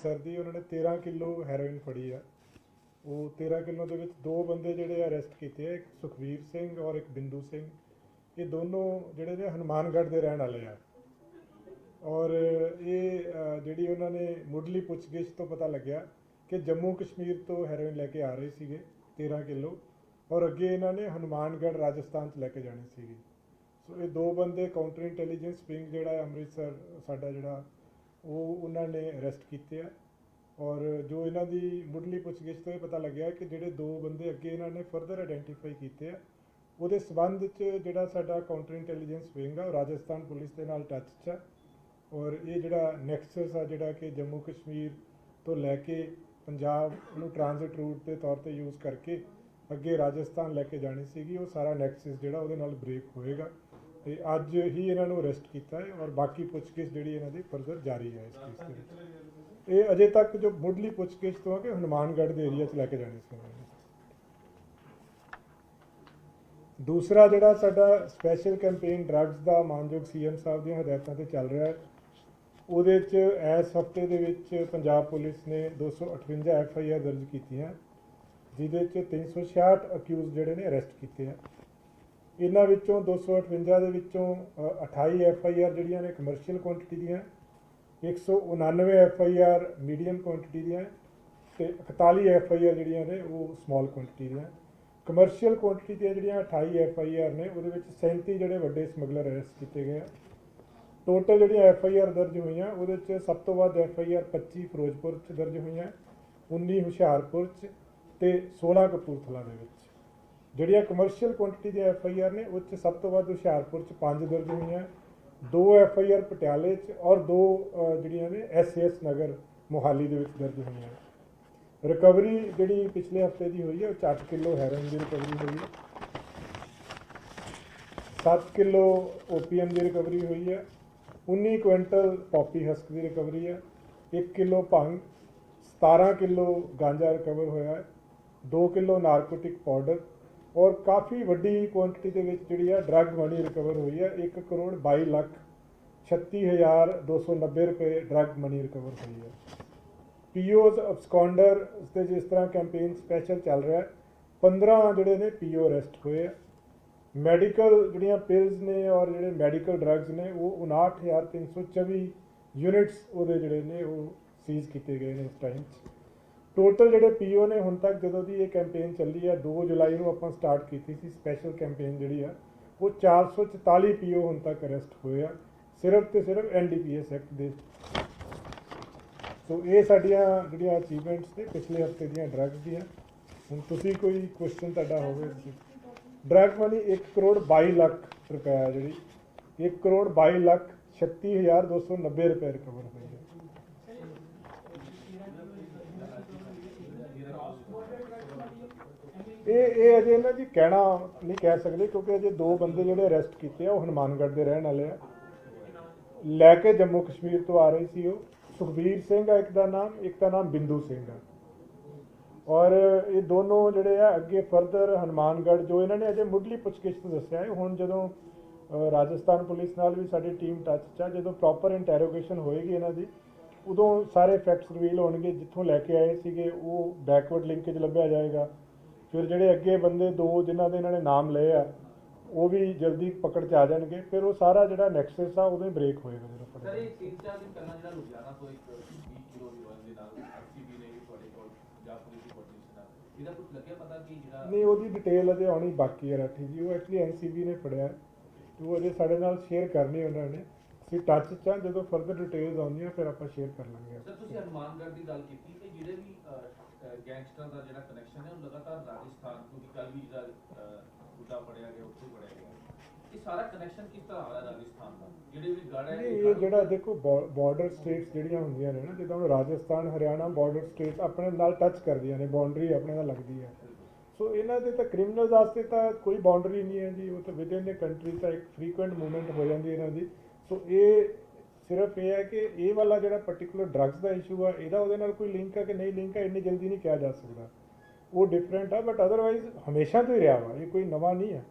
ਅੰਮ੍ਰਿਤਸਰ ਦੀ ਉਹਨਾਂ ਨੇ 13 kilo heroin ਫੜੀ ਆ। ਉਹ 13 ਕਿਲੋ ਦੇ ਵਿੱਚ ਦੋ ਬੰਦੇ ਜਿਹੜੇ ਅਰੈਸਟ ਕੀਤੇ ਆ, ਇੱਕ ਸੁਖਵੀਰ ਸਿੰਘ ਔਰ ਇੱਕ ਬਿੰਦੂ ਸਿੰਘ। ਇਹ ਦੋਨੋਂ ਜਿਹੜੇ ਨੇ ਹਨੂੰਮਾਨਗੜ੍ਹ ਦੇ ਰਹਿਣ ਵਾਲੇ ਆ। ਔਰ ਇਹ ਜਿਹੜੀ ਉਹਨਾਂ ਨੇ ਮੁੱਢਲੀ ਪੁੱਛਗਿੱਛ ਤੋਂ ਪਤਾ ਲੱਗਿਆ ਕਿ ਜੰਮੂ ਕਸ਼ਮੀਰ ਤੋਂ ਹੈਰੋਇਨ ਲੈ ਕੇ ਆ ਰਹੇ ਸੀਗੇ 13 ਕਿਲੋ, ਔਰ ਅੱਗੇ ਇਹਨਾਂ ਨੇ ਹਨੂੰਮਾਨਗੜ੍ਹ ਰਾਜਸਥਾਨ 'ਚ ਲੈ ਕੇ ਜਾਣੀ ਸੀਗੀ। ਸੋ ਇਹ ਦੋ ਬੰਦੇ ਕਾਊਂਟਰ ਇੰਟੈਲੀਜੈਂਸ ਵਿੰਗ ਜਿਹੜਾ ਅੰਮ੍ਰਿਤਸਰ ਸਾਡਾ ਜਿਹੜਾ ਉਹਨਾਂ ਨੇ ਅਰੈਸਟ ਕੀਤੇ ਆ। ਔਰ ਜੋ ਇਹਨਾਂ ਦੀ ਮੁੱਢਲੀ ਪੁੱਛਗਿੱਛ ਤੋਂ ਇਹ ਪਤਾ ਲੱਗਿਆ ਕਿ ਜਿਹੜੇ ਦੋ ਬੰਦੇ ਅੱਗੇ ਇਹਨਾਂ ਨੇ ਫਰਦਰ ਆਇਡੈਂਟੀਫਾਈ ਕੀਤੇ ਆ, ਉਹਦੇ ਸਬੰਧ 'ਚ ਜਿਹੜਾ ਸਾਡਾ ਕਾਊਂਟਰ ਇੰਟੈਲੀਜੈਂਸ ਵਿੰਗ ਆ ਉਹ ਰਾਜਸਥਾਨ ਪੁਲਿਸ ਦੇ ਨਾਲ ਟੱਚ 'ਚ ਆ। ਔਰ ਇਹ ਜਿਹੜਾ ਨੈਕਸਸ ਆ ਜਿਹੜਾ ਕਿ ਜੰਮੂ ਕਸ਼ਮੀਰ ਤੋਂ ਲੈ ਕੇ ਪੰਜਾਬ ਨੂੰ ਟ੍ਰਾਂਜ਼ਿਟ ਰੂਟ ਦੇ ਤੌਰ 'ਤੇ ਯੂਜ਼ ਕਰਕੇ ਅੱਗੇ ਰਾਜਸਥਾਨ ਲੈ ਕੇ ਜਾਣੀ ਸੀਗੀ, ਉਹ ਸਾਰਾ ਨੈਕਸਸ ਜਿਹੜਾ ਉਹਦੇ ਨਾਲ ਬ੍ਰੇਕ ਹੋਏਗਾ। ਤੇ ਅੱਜ ਹੀ ਇਹਨਾਂ ਨੂੰ ਅਰੈਸਟ ਕੀਤਾ ਹੈ ਔਰ ਬਾਕੀ ਪੁੱਛਗਿੱਛ ਜਿਹੜੀ ਇਹਨਾਂ ਦੀ ਫਰਦਰ ਜਾਰੀ ਹੈ। ਇਸ ਕੇਸ ਦੇ ਵਿੱਚ ਇਹ ਅਜੇ ਤੱਕ ਜੋ ਮੁੱਢਲੀ ਪੁੱਛਗਿੱਛ ਤੋਂ ਆ ਕਿ ਹਨੂੰਮਾਨਗੜ੍ਹ ਦੇ ਏਰੀਆ 'ਚ ਲੈ ਕੇ ਜਾਣੀ ਸੀ। ਦੂਸਰਾ ਜਿਹੜਾ ਸਾਡਾ ਸਪੈਸ਼ਲ ਕੈਂਪੇਨ ਡਰੱਗਸ ਦਾ ਮਾਨਯੋਗ CM ਸਾਹਿਬ ਦੀਆਂ ਹਦਾਇਤਾਂ 'ਤੇ ਚੱਲ ਰਿਹਾ ਹੈ, ਉਹਦੇ 'ਚ ਇਸ ਹਫ਼ਤੇ ਦੇ ਵਿੱਚ ਪੰਜਾਬ ਪੁਲਿਸ ਨੇ 258 FIR ਦਰਜ ਕੀਤੀਆਂ, ਜਿਹਦੇ 'ਚ 366 ਅਕਿਊਜ਼ ਜਿਹੜੇ ਨੇ ਅਰੈਸਟ ਕੀਤੇ ਆ। ਇਹਨਾਂ ਵਿੱਚੋਂ 258 ਦੇ ਵਿੱਚੋਂ 28 FIR ਜਿਹੜੀਆਂ ਨੇ ਕਮਰਸ਼ੀਅਲ ਕੁਆਂਟਿਟੀ ਦੀਆਂ, 199 FIR ਮੀਡੀਅਮ ਕੁਆਂਟਿਟੀ ਦੀਆਂ ਤੇ 41 FIR ਜਿਹੜੀਆਂ ਨੇ ਉਹ ਸਮਾਲ ਕੁਆਂਟਿਟੀ ਦੀਆਂ। ਕਮਰਸ਼ੀਅਲ ਕੁਆਂਟਿਟੀ ਦੀਆਂ ਜਿਹੜੀਆਂ 28 FIR ਨੇ ਉਹਦੇ ਵਿੱਚ 37 ਜਿਹੜੇ ਵੱਡੇ ਸਮਗਲਰ ਅਰੈਸਟ ਕੀਤੇ ਗਏ ਆ। ਟੋਟਲ ਜਿਹੜੀਆਂ FIR ਦਰਜ ਹੋਈਆਂ ਉਹਦੇ 'ਚ ਸਭ ਤੋਂ ਵੱਧ FIR 25 ਫਿਰੋਜ਼ਪੁਰ 'ਚ ਦਰਜ ਹੋਈਆਂ, 19 ਹੁਸ਼ਿਆਰਪੁਰ 'ਚ ਤੇ 16 ਕਪੂਰਥਲਾ ਦੇ ਵਿੱਚ। ਜਿਹੜੀਆਂ ਕਮਰਸ਼ੀਅਲ ਕੁਆਂਟਿਟੀ ਦੀਆਂ FIR ਨੇ ਉਹ 'ਚ ਸਭ ਤੋਂ ਵੱਧ ਹੁਸ਼ਿਆਰਪੁਰ 'ਚ 5 ਦਰਜ ਹੋਈਆਂ, 2 FIR ਪਟਿਆਲੇ 'ਚ ਔਰ 2 ਜਿਹੜੀਆਂ ਨੇ SAS ਨਗਰ ਮੋਹਾਲੀ ਦੇ ਵਿੱਚ ਦਰਜ ਹੋਈਆਂ। ਰਿਕਵਰੀ ਜਿਹੜੀ ਪਿਛਲੇ ਹਫ਼ਤੇ ਦੀ ਹੋਈ ਹੈ ਉਹ 'ਚ 8 ਕਿਲੋ ਹੈਰੋਇਨ ਦੀ ਰਿਕਵਰੀ ਹੋਈ ਹੈ, 7 ਕਿਲੋ OPM ਦੀ ਰਿਕਵਰੀ ਹੋਈ ਹੈ, 19 ਕੁਇੰਟਲ ਪੌਪੀ ਹਸਕ ਦੀ ਰਿਕਵਰੀ ਹੈ, 1 ਕਿਲੋ ਭੰਗ, 17 ਕਿਲੋ ਗਾਂਜਾ ਰਿਕਵਰ ਹੋਇਆ ਹੈ, 2 ਕਿਲੋ ਨਾਰਕੋਟਿਕ ਪਾਊਡਰ ਔਰ ਕਾਫੀ ਵੱਡੀ ਕੁਆਂਟਿਟੀ ਦੇ ਵਿੱਚ ਜਿਹੜੀ ਆ ਡਰੱਗ ਮਨੀ ਰਿਕਵਰ ਹੋਈ ਹੈ। 1 ਕਰੋੜ 22 ਲੱਖ 36,290 ਰੁਪਏ ਡਰੱਗ ਮਨੀ ਰਿਕਵਰ ਹੋਈ ਹੈ। POs ਅਬਸਕੌਂਡਰ ਤੇ ਜਿਸ ਤਰ੍ਹਾਂ ਕੈਂਪੇਨ ਸਪੈਸ਼ਲ ਚੱਲ ਰਿਹਾ ਹੈ, 15 ਜਿਹੜੇ ਨੇ PO ਅਰੈਸਟ ਹੋਏ ਆ। ਮੈਡੀਕਲ ਜਿਹੜੀਆਂ ਪਿਲਸ ਨੇ ਔਰ ਜਿਹੜੇ ਮੈਡੀਕਲ ਡਰੱਗਸ ਨੇ ਉਹ 59,324 ਯੂਨਿਟਸ ਉਹਦੇ ਜਿਹੜੇ ਨੇ ਉਹ ਸੀਜ਼ ਕੀਤੇ ਗਏ ਨੇ ਇਸ ਟਾਈਮ 'ਚ। ਟੋਟਲ ਜਿਹੜੇ PO ਨੇ ਹੁਣ ਤੱਕ ਜਦੋਂ ਦੀ ਇਹ ਕੈਂਪੇਨ ਚੱਲੀ ਆ 2 ਜੁਲਾਈ ਨੂੰ ਆਪਾਂ ਸਟਾਰਟ ਕੀਤੀ ਸੀ ਸਪੈਸ਼ਲ ਕੈਂਪੇਨ ਜਿਹੜੀ ਆ, ਉਹ 444 PO ਹੁਣ ਤੱਕ ਅਰੈਸਟ ਹੋਏ ਆ ਸਿਰਫ ਤੇ ਸਿਰਫ NDPS ਐਕਟ ਦੇ। ਸੋ ਇਹ ਸਾਡੀਆਂ ਜਿਹੜੀਆਂ ਅਚੀਵਮੈਂਟਸ ਨੇ ਪਿਛਲੇ ਹਫ਼ਤੇ ਦੀਆਂ ਡਰੱਗਸ ਦੀਆਂ। ਹੁਣ ਤੁਸੀਂ ਕੋਈ ਕੁਐਸਚਨ ਤੁਹਾਡਾ ਹੋਵੇ। ਡਰੱਗ ਮਨੀ 1 ਕਰੋੜ 22 ਲੱਖ ਰੁਪਇਆ ਜਿਹੜੀ 1 ਕਰੋੜ 22 ਲੱਖ 36,290 ਰੁਪਏ ਰਿਕਵਰ ਹੋਈ ਹੈ। ਇਹ ਅਜੇ ਨਾ ਜੀ ਕਹਿਣਾ ਨਹੀਂ ਕਹਿ ਸਕਦੇ ਕਿਉਂਕਿ ਅਜੇ 2 ਬੰਦੇ ਜਿਹੜੇ ਅਰੈਸਟ ਕੀਤੇ ਆ ਉਹ ਹਨੂੰਮਾਨਗੜ੍ਹ ਦੇ ਰਹਿਣ ਵਾਲੇ ਆ, ਲੈ ਕੇ ਜੰਮੂ ਕਸ਼ਮੀਰ ਤੋਂ ਆ ਰਹੇ ਸੀ। ਉਹ ਸੁਖਬੀਰ ਸਿੰਘ ਆ ਇੱਕ ਦਾ ਨਾਮ, ਇੱਕ ਦਾ ਨਾਮ ਬਿੰਦੂ ਸਿੰਘ ਆ। ਔਰ ਇਹ ਦੋਨੋਂ ਜਿਹੜੇ ਆ ਅੱਗੇ ਫਰਦਰ ਹਨੂੰਮਾਨਗੜ੍ਹ ਜੋ ਇਹਨਾਂ ਨੇ ਅਜੇ ਮੁੱਢਲੀ ਪੁੱਛਗਿੱਛ ਤੋਂ ਦੱਸਿਆ ਹੈ। ਹੁਣ ਜਦੋਂ ਰਾਜਸਥਾਨ ਪੁਲਿਸ ਨਾਲ ਵੀ ਸਾਡੀ ਟੀਮ ਟੱਚ 'ਚ ਆ, ਜਦੋਂ ਪ੍ਰੋਪਰ ਇੰਟੈਰੋਗੇਸ਼ਨ ਹੋਏਗੀ ਇਹਨਾਂ ਦੀ ਉਦੋਂ ਸਾਰੇ ਫੈਕਟਸ ਰਿਵੀਲ ਹੋਣਗੇ। ਜਿੱਥੋਂ ਲੈ ਕੇ ਆਏ ਸੀਗੇ ਉਹ ਬੈਕਵਰਡ ਲਿੰਕੇਜ ਲੱਭਿਆ ਜਾਏਗਾ। ਫਿਰ ਜਿਹੜੇ ਅੱਗੇ ਬੰਦੇ 2 ਜਿਨ੍ਹਾਂ ਦੇ ਇਹਨਾਂ ਨੇ ਨਾਮ ਲਏ ਆ ਉਹ ਵੀ ਜਲਦੀ ਪਕੜ 'ਚ ਆ ਜਾਣਗੇ। ਫਿਰ ਉਹ ਸਾਰਾ ਜਿਹੜਾ ਨੈਕਸਸ ਆ ਉਦੋਂ ਹੀ ਬ੍ਰੇਕ ਹੋਏਗਾ ਜਦੋਂ ਫੜਿਆ। ਸਰ ਇਹ 3-4 ਦਿਨ ਪਹਿਲਾਂ ਜਿਹੜਾ ਲੁਧਿਆਣਾ ਤੋਂ ਇੱਕ 20 ਕਿਲੋ ਦੀ ਵਜ਼ਨ ਦੇ ਨਾਲ RCB ਨੇ ਵੀ ਤੁਹਾਡੇ ਕੋਲ ਪੰਜਾਬ ਪੁਲਿਸ ਦੀ ਕੋਆਰਡੀਨੇਸ਼ਨ ਨਾਲ ਇਹਦਾ ਕੁਝ ਲੱਗਿਆ ਪਤਾ ਕਿ ਜਿਹੜਾ ਨਹੀਂ, ਉਹਦੀ ਡਿਟੇਲ ਅਜੇ ਆਉਣੀ ਬਾਕੀ ਹੈ ਰਾਠੀ ਜੀ। ਉਹ ਐਕਚੁਅਲੀ NCB ਨੇ ਫੜਿਆ ਤੇ ਉਹ ਅਜੇ ਸਾਡੇ ਨਾਲ ਸ਼ੇਅਰ ਕਰਨੀ ਉਹਨਾਂ ਨੇ। ਅਸੀਂ ਟੱਚ 'ਚ ਆ, ਜਦੋਂ ਫਰਦਰ ਡਿਟੇਲਸ ਆਉਂਦੀਆਂ ਫਿਰ ਆਪਾਂ ਸ਼ੇਅਰ ਕਰ ਲਾਂਗੇ। ਸਰ ਤੁਸੀਂ ਹਨੂੰਮਾਨਗੜ੍ਹ ਦੀ ਗੱਲ ਕੀਤੀ ਤੇ ਜਿਹੜੇ ਵੀ ਗੈਂਗਸਟਰ ਦਾ ਜਿਹੜਾ ਕਨੈਕਸ਼ਨ ਹੈ ਉਹ ਲਗਾਤਾਰ ਰਾਜਸਥਾਨ ਕਿਉਂਕਿ ਕੱਲ ਵੀ ਜਿਹੜਾ ਬੁੱਢਾ ਫੜਿਆ ਗਿਆ ਉੱਥੇ ਫੜਿਆ ਗਿਆ, ਇਹ ਸਾਰਾ ਕਨੈਕਸ਼ਨ ਕਿਸ ਤਰ੍ਹਾਂ ਆ ਰਿਹਾ ਰਾਜਸਥਾਨ ਦਾ? ਜਿਹੜੇ ਵੀ ਗੜ ਹੈ ਇਹ ਜਿਹੜਾ ਦੇਖੋ ਬਾਰਡਰ ਸਟੇਟਸ ਜਿਹੜੀਆਂ ਹੁੰਦੀਆਂ ਨੇ ਨਾ, ਜਿੱਦਾਂ ਹੁਣ ਰਾਜਸਥਾਨ ਹਰਿਆਣਾ ਬਾਰਡਰ ਸਟੇਟਸ ਆਪਣੇ ਨਾਲ ਟੱਚ ਕਰਦੀਆਂ ਨੇ, ਬਾਉਂਡਰੀ ਆਪਣੇ ਨਾਲ ਲੱਗਦੀ ਹੈ। ਸੋ ਇਹਨਾਂ ਦੇ ਤਾਂ ਕ੍ਰਿਮੀਨਲਸ ਵਾਸਤੇ ਤਾਂ ਕੋਈ ਬਾਉਂਡਰੀ ਨਹੀਂ ਹੈ ਜੀ, ਉਹ ਤਾਂ ਵਿਦ ਇਨ ਦ ਕੰਟਰੀ ਤਾਂ ਇੱਕ ਫਰੀਕੁਐਂਟ ਮੂਵਮੈਂਟ ਹੋ ਜਾਂਦੀ ਇਹਨਾਂ ਦੀ। ਸੋ ਇਹ ਸਿਰਫ ਇਹ ਹੈ ਕਿ ਇਹ ਵਾਲਾ ਜਿਹੜਾ ਪਰਟੀਕੂਲਰ ਡਰੱਗਸ ਦਾ ਇਸ਼ੂ ਆ ਇਹਦਾ ਉਹਦੇ ਨਾਲ ਕੋਈ ਲਿੰਕ ਹੈ ਕਿ ਨਹੀਂ ਲਿੰਕ ਹੈ ਇੰਨੀ ਜਲਦੀ ਨਹੀਂ ਕਿਹਾ ਜਾ ਸਕਦਾ, ਉਹ ਡਿਫਰੈਂਟ ਆ। ਬਟ ਅਦਰਵਾਈਜ਼ ਹਮੇਸ਼ਾ ਤੋਂ ਹੀ ਰਿਹਾ ਵਾ, ਇਹ ਕੋਈ ਨਵਾਂ ਨਹੀਂ ਹੈ।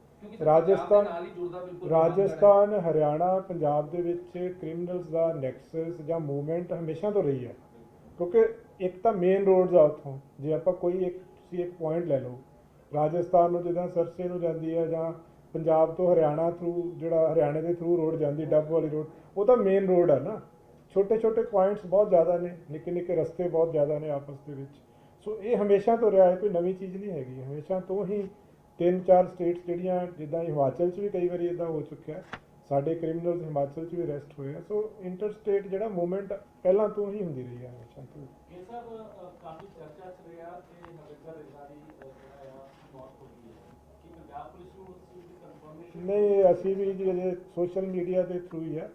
ਰਾਜਸਥਾਨ ਹਰਿਆਣਾ ਪੰਜਾਬ ਦੇ ਵਿੱਚ ਕ੍ਰਿਮੀਨਲਸ ਦਾ ਨੈਕਸਸ ਜਾਂ ਮੂਵਮੈਂਟ ਹਮੇਸ਼ਾ ਤੋਂ ਰਹੀ ਹੈ। ਕਿਉਂਕਿ ਇੱਕ ਤਾਂ ਮੇਨ ਰੋਡਸ ਆ ਉੱਥੋਂ, ਜੇ ਆਪਾਂ ਕੋਈ ਇੱਕ ਤੁਸੀਂ ਇੱਕ ਪੁਆਇੰਟ ਲੈ ਲਓ, ਰਾਜਸਥਾਨ ਨੂੰ ਜਿੱਦਾਂ ਸਰਸੇ ਨੂੰ ਜਾਂਦੀ ਹੈ, ਜਾਂ ਪੰਜਾਬ ਤੋਂ ਹਰਿਆਣਾ ਥਰੂ, ਜਿਹੜਾ ਹਰਿਆਣੇ ਦੇ ਥਰੂ ਰੋਡ ਜਾਂਦੀ ਡੱਬ ਵਾਲੀ ਰੋਡ, ਉਹ ਤਾਂ ਮੇਨ ਰੋਡ ਆ ਨਾ। ਛੋਟੇ ਛੋਟੇ ਪੁਆਇੰਟਸ ਬਹੁਤ ਜ਼ਿਆਦਾ ਨੇ, ਨਿੱਕੇ ਨਿੱਕੇ ਰਸਤੇ ਬਹੁਤ ਜ਼ਿਆਦਾ ਨੇ ਆਪਸ ਦੇ ਵਿੱਚ। ਸੋ ਇਹ ਹਮੇਸ਼ਾ ਤੋਂ ਰਿਹਾ ਹੈ, ਕੋਈ ਨਵੀਂ ਚੀਜ਼ ਨਹੀਂ ਹੈਗੀ। ਹਮੇਸ਼ਾ ਤੋਂ ਹੀ 3-4 ਸਟੇਟਸ ਜਿਹੜੀਆਂ, ਜਿੱਦਾਂ ਹਿਮਾਚਲ 'ਚ ਵੀ ਕਈ ਵਾਰੀ ਇੱਦਾਂ ਹੋ ਚੁੱਕਿਆ, ਸਾਡੇ ਕ੍ਰਿਮੀਨਲਸ ਹਿਮਾਚਲ 'ਚ ਵੀ ਅਰੈਸਟ ਹੋਏ ਆ। ਸੋ ਇੰਟਰ ਸਟੇਟ ਜਿਹੜਾ ਮੂਵਮੈਂਟ ਪਹਿਲਾਂ ਤੋਂ ਹੀ ਹੁੰਦੀ ਰਹੀ ਹੈ ਹਮੇਸ਼ਾ ਤੋਂ। ਇਹ ਸਭ ਕਾਫੀ ਚਰਚਾ ਚ ਰਿਹਾ ਕਿ ਨਵਿੰਦਰ ਰਿਜ਼ਾ ਦੀ ਜਿਹੜਾ ਆ ਮੌਤ ਹੋ ਗਈ ਹੈ, ਕਿ ਪੰਜਾਬ ਪੁਲਿਸ ਨੂੰ ਉਸ ਚੀਜ਼ ਦੀ ਕਨਫਰਮੇਸ਼ਨ ਨਹੀਂ, ਅਸੀਂ ਵੀ ਜੀ ਅਜੇ ਸੋਸ਼ਲ ਮੀਡੀਆ ਦੇ ਥਰੂ ਹੀ ਆ,